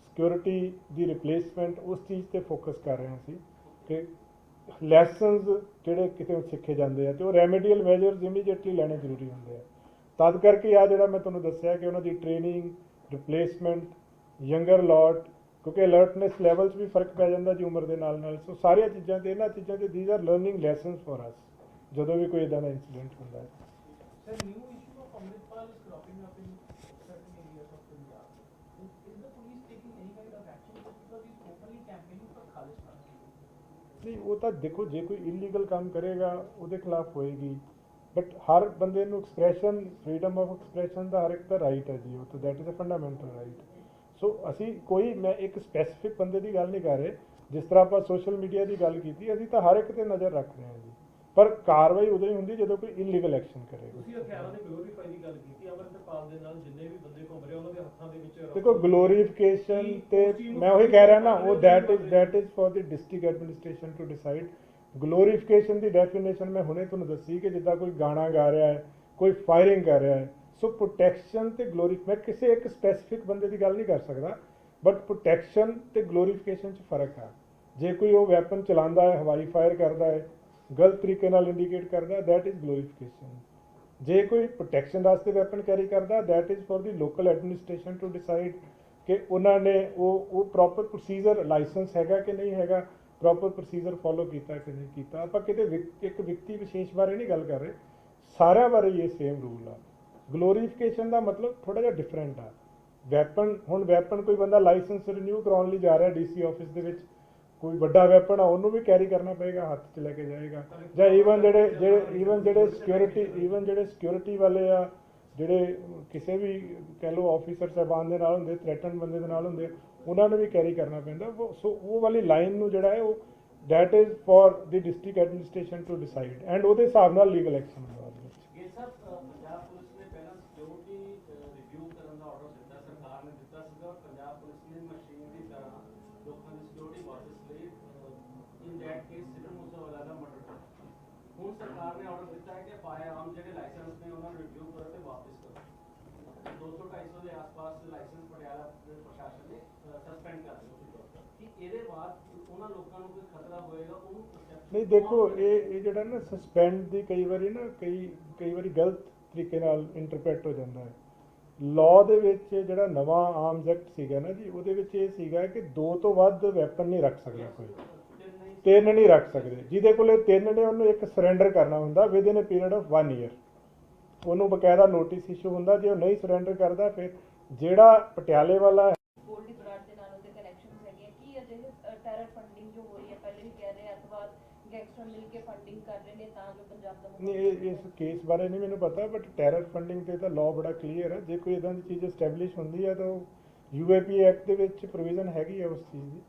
ਸਿਕਿਉਰਿਟੀ ਦੀ ਰਿਪਲੇਸਮੈਂਟ, ਉਸ ਚੀਜ਼ ਤੇ ਫੋਕਸ ਕਰ ਰਹੇ ਹਾਂ ਅਸੀਂ ਕਿ ਲੈਸਨਸ ਜਿਹੜੇ ਕਿਤੇ ਸਿੱਖੇ ਜਾਂਦੇ ਆ ਤੇ ਉਹ ਰੈਮੀਡੀਅਲ ਮੈਜਰਸ ਇਮੀਡੀਏਟਲੀ ਲੈਣੇ ਜ਼ਰੂਰੀ ਹੁੰਦੇ ਆ। ਤਦ ਕਰਕੇ ਆ ਜਿਹੜਾ ਮੈਂ ਤੁਹਾਨੂੰ ਦੱਸਿਆ ਕਿ ਉਹਨਾਂ ਦੀ ਟ੍ਰੇਨਿੰਗ, ਰਿਪਲੇਸਮੈਂਟ, ਯੰਗਰ ਲੋਟ, ਕਿਉਂਕਿ ਅਲਰਟਨੈਸ ਲੈਵਲ 'ਚ ਵੀ ਫਰਕ ਪੈ ਜਾਂਦਾ ਜੀ ਉਮਰ ਦੇ ਨਾਲ ਨਾਲ। ਸੋ ਸਾਰੀਆਂ ਚੀਜ਼ਾਂ ਤੇ ਇਹਨਾਂ ਚੀਜ਼ਾਂ ਤੇ these are learning lessons for us ਜਦੋਂ ਵੀ ਕੋਈ ਇਦਾਂ ਦਾ ਇਨਸੀਡੈਂਟ ਹੁੰਦਾ ਹੈ। Sir, new issue of Amritpal is cropping up in certain areas of Punjab. Is the police taking any kind of action because he is openly campaigning for Khalistan? ਨਹੀਂ, ਉਹ ਤਾਂ ਦੇਖੋ ਜੇ ਕੋਈ ਇਲੀਗਲ ਕੰਮ ਕਰੇਗਾ ਉਹਦੇ ਖਿਲਾਫ ਹੋਏਗੀ, ਬਟ ਹਰ ਬੰਦੇ ਨੂੰ ਐਕਸਪ੍ਰੈਸ਼ਨ, ਫਰੀडम ਆਫ ਐਕਸਪ੍ਰੈਸ਼ਨ ਦਾ ਹਰ ਇੱਕ ਦਾ ਰਾਈਟ ਹੈ ਜੀ, ਉਹ ਤਾਂ that is a fundamental right. So ਅਸੀਂ ਮੈਂ ਇੱਕ ਸਪੈਸੀਫਿਕ ਬੰਦੇ ਦੀ ਗੱਲ ਨਹੀਂ ਕਰ ਰਹੇ। ਜਿਸ ਤਰ੍ਹਾਂ ਆਪਾਂ ਸੋਸ਼ਲ ਮੀਡੀਆ ਦੀ ਗੱਲ ਕੀਤੀ, ਅਸੀਂ ਤਾਂ ਹਰ ਇੱਕ ਤੇ ਨਜ਼ਰ ਰੱਖ ਰਹੇ ਹਾਂ ਜੀ। ਪਰ ਕਾਰਵਾਈ ਉਦੋਂ ਹੀ ਹੁੰਦੀ ਜਦੋਂ ਕੋਈ ਇਲੀਗਲ ਐਕਸ਼ਨ ਕਰੇਗਾ। ਤੁਸੀਂ ਹਥਿਆਰਾਂ ਦੇ ਗਲੋਰੀਫਾਈ ਦੀ ਗੱਲ ਕੀਤੀ, ਅਮਰਿੰਦਰਪਾਲ ਦੇ ਨਾਲ ਜਿੰਨੇ ਵੀ ਬੰਦੇ ਘੁੰਮ ਰਹੇ ਉਹਨਾਂ ਦੇ ਹੱਥਾਂ ਦੇ ਵਿੱਚ ਦੇਖੋ ਗਲੋਰੀਫਿਕੇਸ਼ਨ ਤੇ ਮੈਂ ਉਹੀ ਕਹਿ ਰਿਹਾ ਨਾ, ਉਹ that is for the district administration to decide। ਗਲੋਰੀਫਿਕੇਸ਼ਨ the definition ਮੈਂ ਹੁਣੇ ਤੁਹਾਨੂੰ ਦੱਸੀ ਕਿ ਜਿੱਦਾਂ ਕੋਈ ਗਾਣਾ ਗਾ ਰਿਹਾ ਹੈ, ਕੋਈ ਫਾਇਰਿੰਗ ਕਰ ਰਿਹਾ ਹੈ, ਸੋ ਪ੍ਰੋਟੈਕਸ਼ਨ ਤੇ ਮੈਂ ਕਿਸੇ ਇੱਕ ਸਪੈਸੀਫਿਕ ਬੰਦੇ ਦੀ ਗੱਲ ਨਹੀਂ ਕਰ ਸਕਦਾ, ਬਟ ਪ੍ਰੋਟੈਕਸ਼ਨ ਤੇ ਗਲੋਰੀਫਿਕੇਸ਼ਨ 'ਚ ਫਰਕ ਹੈ। ਜੇ ਕੋਈ ਉਹ ਵੈਪਨ ਚਲਾਉਂਦਾ ਹੈ, ਹਵਾਈ ਫਾਇਰ ਕਰਦਾ ਹੈ, ਗਲਤ ਤਰੀਕੇ ਨਾਲ ਇੰਡੀਕੇਟ ਕਰਦਾ, ਦੈਟ ਇਜ਼ ਗਲੋਰੀਫਿਕੇਸ਼ਨ। ਜੇ ਕੋਈ ਪ੍ਰੋਟੈਕਸ਼ਨ ਵਾਸਤੇ ਵੈਪਨ ਕੈਰੀ ਕਰਦਾ, that is for the local administration to decide ਕਿ ਉਹਨਾਂ ਨੇ ਉਹ ਪ੍ਰੋਪਰ ਪ੍ਰੋਸੀਜਰ, ਲਾਇਸੈਂਸ ਹੈਗਾ ਕਿ ਨਹੀਂ ਹੈਗਾ, ਪ੍ਰੋਪਰ ਪ੍ਰੋਸੀਜਰ ਫੋਲੋ ਕੀਤਾ ਕਿ ਨਹੀਂ ਕੀਤਾ। ਆਪਾਂ ਕਿਤੇ ਇੱਕ ਵਿਅਕਤੀ ਵਿਸ਼ੇਸ਼ ਬਾਰੇ ਨਹੀਂ ਗੱਲ ਕਰ ਰਹੇ, ਸਾਰਿਆਂ ਬਾਰੇ ਇਹ ਸੇਮ ਰੂਲ ਆ। ਗਲੋਰੀਫਿਕੇਸ਼ਨ ਦਾ ਮਤਲਬ ਥੋੜਾ ਜਿਹਾ ਡਿਫਰੈਂਟ ਆ। ਵੈਪਨ ਕੋਈ ਬੰਦਾ ਲਾਇਸੈਂਸ ਰਿਨਿਊ ਕਰਾਉਣ ਲਈ ਜਾ ਰਿਹਾ ਡੀਸੀ ਆਫਿਸ ਦੇ ਵਿੱਚ, ਕੋਈ ਵੱਡਾ ਵੈਪਨ ਆ ਉਹਨੂੰ ਵੀ ਕੈਰੀ ਕਰਨਾ ਪਏਗਾ, ਹੱਥ 'ਚ ਲੈ ਕੇ ਜਾਏਗਾ। ਜਾਂ ਈਵਨ ਜਿਹੜੇ ਸਿਕਿਉਰਿਟੀ ਵਾਲੇ ਆ, ਜਿਹੜੇ ਕਿਸੇ ਵੀ ਕਹਿ ਲਓ ਆਫੀਸਰ ਸਾਹਿਬਾਨ ਦੇ ਨਾਲ ਹੁੰਦੇ, ਥ੍ਰੈਟਨ ਬੰਦੇ ਦੇ ਨਾਲ ਹੁੰਦੇ, ਉਹਨਾਂ ਨੂੰ ਵੀ ਕੈਰੀ ਕਰਨਾ ਪੈਂਦਾ। ਸੋ ਉਹ ਵਾਲੀ ਲਾਈਨ ਨੂੰ ਜਿਹੜਾ ਹੈ ਉਹ that is for the district administration to decide, and ਉਹਦੇ ਹਿਸਾਬ ਨਾਲ ਲੀਗਲ ਐਕਸ਼ਨ ਹੁੰਦਾ ਉਹਦੇ ਵਿੱਚ। ਇਹ ਸਭ ਪੰਜਾਬ ਪੁਲਿਸ ਨੇ ਪਹਿਲਾਂ ਸਿਕਿਉਰਿਟੀ ਰਿਵਿਊ ਕਰਨ ਦਾ ਆਰਡਰ ਦਿੱਤਾ, ਸਰਕਾਰ ਨੇ ਦਿੱਤਾ ਸੀਗਾ। ਪੰਜਾਬ ਪੁਲਿਸ ਨੇ ਮਸ਼ੀਨ ਦੀ ਤਰ੍ਹਾਂ ਲੋਕਾਂ ਦੀ ਸਿਕਿਉਰਿਟੀ ਵਾਪਸ ਲਈ, in that case Sidhu Moosewala the murder ਕਰ। ਹੁਣ ਸਰਕਾਰ ਨੇ ਆਰਡਰ ਦਿੱਤਾ ਹੈ ਕਿ ਫਾਇਰ ਆਰਮ ਜਿਹੜੇ ਲਾਇਸੈਂਸ ਨੇ ਉਹਨਾਂ ਨੂੰ ਰਿਵਿਊ ਕਰੋ ਤੇ ਵਾਪਸ ਕਰੋ। 200-250 ਦੇ ਆਸ-ਪਾਸ ਲਾਇਸੈਂਸ ਪਟਿਆਲਾ ਪ੍ਰਸ਼ਾਸਨ ਨੇ ਸਸਪੈਂਡ ਕਰ ਦਿੱਤੇ। ਕਿ ਇਹਦੇ ਬਾਅਦ ਉਹਨਾਂ ਲੋਕਾਂ ਨੂੰ ਕੋਈ ਖਤਰਾ ਹੋਏਗਾ, ਉਹਨੂੰ ਨਹੀਂ ਦੇਖੋ, ਇਹ ਜਿਹੜਾ ਨਾ ਸਸਪੈਂਡ ਦੀ ਕਈ ਵਾਰੀ ਗਲਤ ਤਰੀਕੇ ਨਾਲ ਇੰਟਰਪ੍ਰੈਟ ਹੋ ਜਾਂਦਾ ਹੈ। ਲਾਅ ਦੇ ਵਿੱਚ ਜਿਹੜਾ ਨਵਾਂ ਆਰਮਸ ਐਕਟ ਸੀਗਾ ਨਾ ਜੀ, ਉਹਦੇ ਵਿੱਚ ਇਹ ਸੀਗਾ ਕਿ 2 ਤੋਂ ਵੱਧ ਵੈਪਨ ਨਹੀਂ ਰੱਖ ਸਕਦਾ ਕੋਈ, 3 ਨਹੀਂ ਰੱਖ ਸਕਦੇ। ਜਿਹਦੇ ਕੋਲੇ 3 ਨੇ ਉਹਨੂੰ ਇੱਕ ਸਰੈਂਡਰ ਕਰਨਾ ਹੁੰਦਾ within a period of 1 year. ਉਹਨੂੰ ਬਕਾਇਦਾ ਨੋਟਿਸ ਇਸ਼ੂ ਹੁੰਦਾ, ਜੇ ਉਹ ਨਹੀਂ ਸਰੈਂਡਰ ਕਰਦਾ ਫਿਰ ਜਿਹੜਾ ਪਟਿਆਲੇ ਵਾਲਾ ਗੋਲਡੀ ਬਰਾੜ ਦੇ ਨਾਲ ਉਹਦੇ ਕਨੈਕਸ਼ਨਸ ਹੈਗੇ ਆ। ਕੀ ਅਜਿਹੇ ਟੈਰਰ ਫੰਡਿੰਗ ਜੋ ਹੋ ਰਹੀ ਹੈ, ਪਹਿਲੇ ਵੀ ਕਹਿ ਰਹੇ ਅੱਤਵਾਦ ਗੈਂਗਸਟਰ ਮਿਲ ਕੇ ਫੰਡਿੰਗ ਕਰ ਰਹੇ ਨੇ ਤਾਂ ਜੋ ਪੰਜਾਬ ਦਾ ਨਹੀਂ, ਇਸ ਕੇਸ ਬਾਰੇ ਨਹੀਂ ਮੈਨੂੰ ਪਤਾ, ਬਟ ਟੈਰਰ ਫੰਡਿੰਗ ਤੇ ਤਾਂ ਲਾਅ ਬੜਾ ਕਲੀਅਰ ਹੈ। ਜੇ ਕੋਈ ਇਦਾਂ ਦੀ ਚੀਜ਼ ਐਸਟੈਬਲਿਸ਼ ਹੁੰਦੀ ਹੈ ਤਾਂ UAP ਐਕਟ ਦੇ ਵਿੱਚ ਪ੍ਰੋਵੀਜ਼ਨ ਹੈਗੀ ਹੈ ਉਸ ਚੀਜ਼ ਦੀ।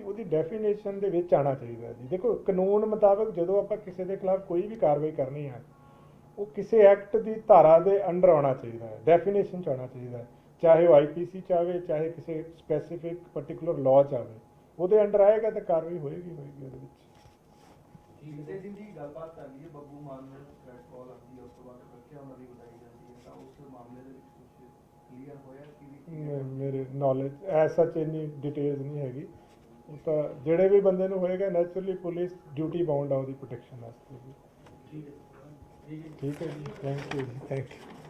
ਉਹਦੀ ਡੈਫੀਨੇਸ਼ਨ ਦੇ ਵਿੱਚ ਆਉਣਾ ਚਾਹੀਦਾ ਜੀ। ਦੇਖੋ ਕਾਨੂੰਨ ਮੁਤਾਬਕ ਜਦੋਂ ਆਪਾਂ ਕਿਸੇ ਦੇ ਖਿਲਾਫ ਕੋਈ ਵੀ ਕਾਰਵਾਈ ਕਰਨੀ ਹੈ, ਉਹ ਕਿਸੇ ਐਕਟ ਦੀ ਧਾਰਾ ਦੇ ਅੰਡਰ ਆਉਣਾ ਚਾਹੀਦਾ ਹੈ, ਡੈਫੀਨੇਸ਼ਨ 'ਚ ਆਉਣਾ ਚਾਹੀਦਾ ਹੈ। ਚਾਹੇ ਉਹ IPC 'ਚ ਆਵੇ, ਚਾਹੇ ਕਿਸੇ ਸਪੈਸੀਫਿਕ ਪਰਟੀਕੂਲਰ ਲਾਅ 'ਚ ਆਵੇ, ਉਹਦੇ ਅੰਡਰ ਆਏਗਾ ਤਾਂ ਕਾਰਵਾਈ ਹੋਏਗੀ ਉਹਦੇ ਵਿੱਚ। ਜਿੰਦੇ ਦਿਨ ਦੀ ਗੱਲਬਾਤ ਕਰ ਲਈਏ, ਬੱਬੂ ਮਾਨ ਨੂੰ ਥ੍ਰੈਟ ਕਾਲ ਆਉਂਦੀ ਹੈ, ਉਸ ਤੋਂ ਬਾਅਦ ਰੱਖਿਆ ਉਹਨਾਂ ਦੀ ਵਧਾਈ ਜਾਂਦੀ ਹੈ, ਤਾਂ ਉਸ ਮਾਮਲੇ ਦੇ ਵਿੱਚ ਕੁਝ ਕਲੀਅਰ ਹੋਇਆ ਕਿ ਮੇਰੇ ਨੌਲੇਜ ਐਸਾ ਇੰਨੀ ਡਿਟੇਲਸ ਨਹੀਂ ਹੈਗੀ। ਉਹ ਤਾਂ ਜਿਹੜੇ ਵੀ ਬੰਦੇ ਨੂੰ ਹੋਏਗਾ, ਨੈਚੁਰਲੀ ਪੁਲਿਸ ਡਿਊਟੀ ਬਾਉਂਡ ਆ ਉਹਦੀ ਪ੍ਰੋਟੈਕਸ਼ਨ ਵਾਸਤੇ। ਠੀਕ ਹੈ ਠੀਕ ਹੈ ਜੀ, ਥੈਂਕ ਯੂ ਜੀ, ਥੈਂਕ ਯੂ।